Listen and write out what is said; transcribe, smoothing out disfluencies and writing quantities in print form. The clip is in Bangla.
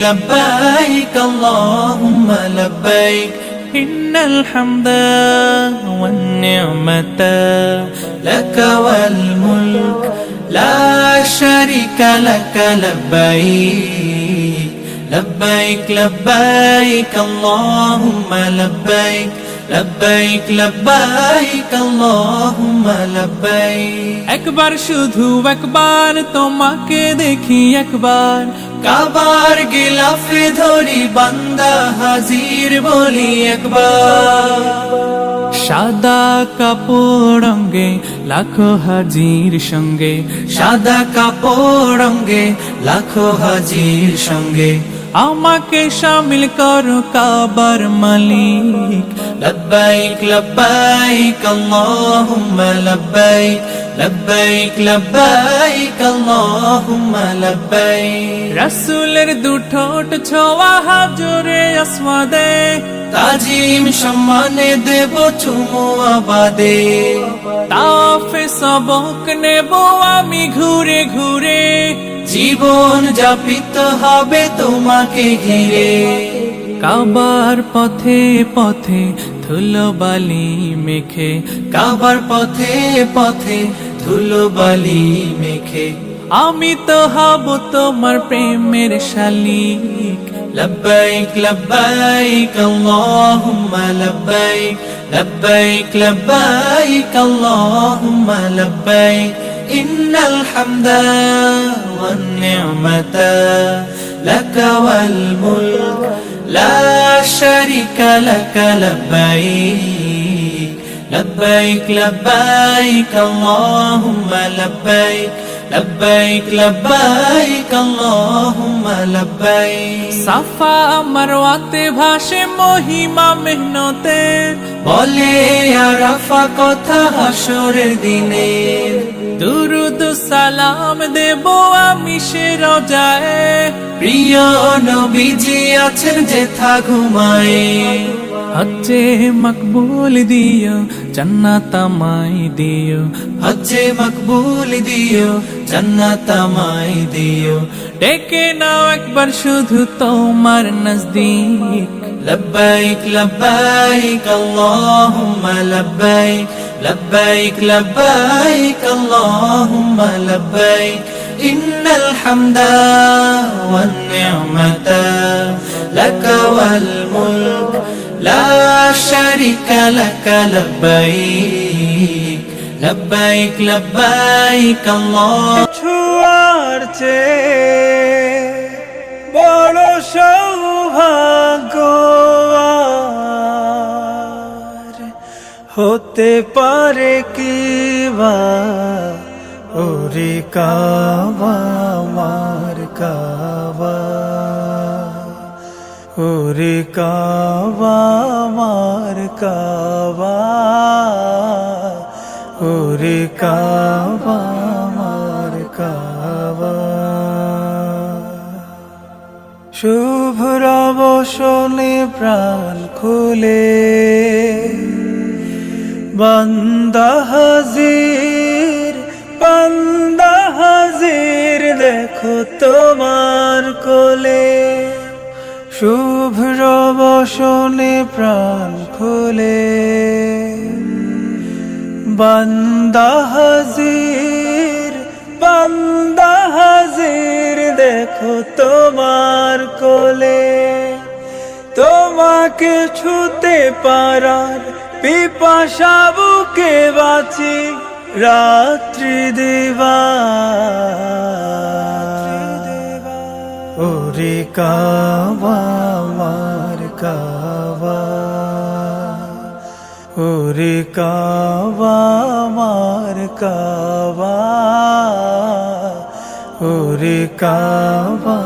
لبيك اللهم لبيك إن الحمد والنعمة لك والملك لا شريك لك لبيك لبيك لبيك اللهم لبيك لبيك لبيك اللهم لبيك একবার শুধু একবার তোমাকে দেখি একবার কাবার গিলাফে ধরি বান্দা হাজির বলি একবার সাদা কাপড় রঙে লাখো হাজির সঙ্গে সাদা কাপড় রঙে লাখো হাজির সঙ্গে আমাকে শামিল করো কাবার মালিক লব্বাইক লব্বাইক আল্লাহুম্মা লব্বাইক লব্বাইক লব্বাইক আল্লাহুম্মা লব্বাইক রাসূলের দুঠোঁট ছোঁয়া হাজরে আসওয়াদে তাজিম সম্মানে দেব চুমু আবাদে তাফে সবক নেব আমি ঘুরে ঘুরে জীবন যাপিত হবে তোমাকে ঘিরে কাবার পথে পথে ধুলোবালি মেখে কাবার পথে পথে ধুলোবালি মেখে আমি তো হব তোমার প্রেমের শালিক লব্বাইক লব্বাইক আল্লাহুম্মা লব্বাইক লব্বাইক লব্বাইক আল্লাহুম্মা লব্বাইক ইন্নাল হামদা ওয়ান নি'মাতা লাকা ওয়াল মুলক লা শারীকা লাকা লব্বাইক লব্বাইক লব্বাইক আল্লাহুম্মা লব্বাইক লব্বাইক লব্বাইক আল্লাহুম্মা লব্বাইক সাফা মারওয়াতে ভাসে মহিমা মেহনতে বলে আরাফা কথা হাসরের দিনে দুরুদ সালাম দেব আমি সে রোজায় প্রিয় নবীজি আছেন যেথা ঘুমায় হজ্জে মকবুল দিও জান্নাত আমায় দিও হজ্জে মকবুল দিও জান্নাত আমায় দিও ডেকে নাও একবার শুধু তোমার নজদীক লব্বাইক লব্বাইক আল্লাহুম্মা লব্বাইক লব্বাইক লব্বাইক আল্লাহুম্মা লব্বাইক ইন্নাল হামদা ওয়ান নি'মাতা লাকা ওয়াল মুলক লা শারীকা লাকা লব্বাইক লব্বাইক লব্বাইক আল্লাহ ছুয়ার চেয়ে বড় সৌভাগ্য আর হতে পারে কি বা ওরে কাবা আমার কাবা ওরে কাবা আমার কাবা ওরে কাবা আমার কাবা শুভ্র বসনে প্রাণ খুলে বান্দা হাজির দেখো তোমার কোলে শুভ্র বসনে প্রাণ খুলে বান্দা হাজির দেখো তোমার কোলে তোমাকে ছুতে পারার পিপাসা বুকে বাঁচি রাত্রি দিবা ওরে কাবা আমার কাবা ওরে কাবা আমার কাবা ওরে কাবা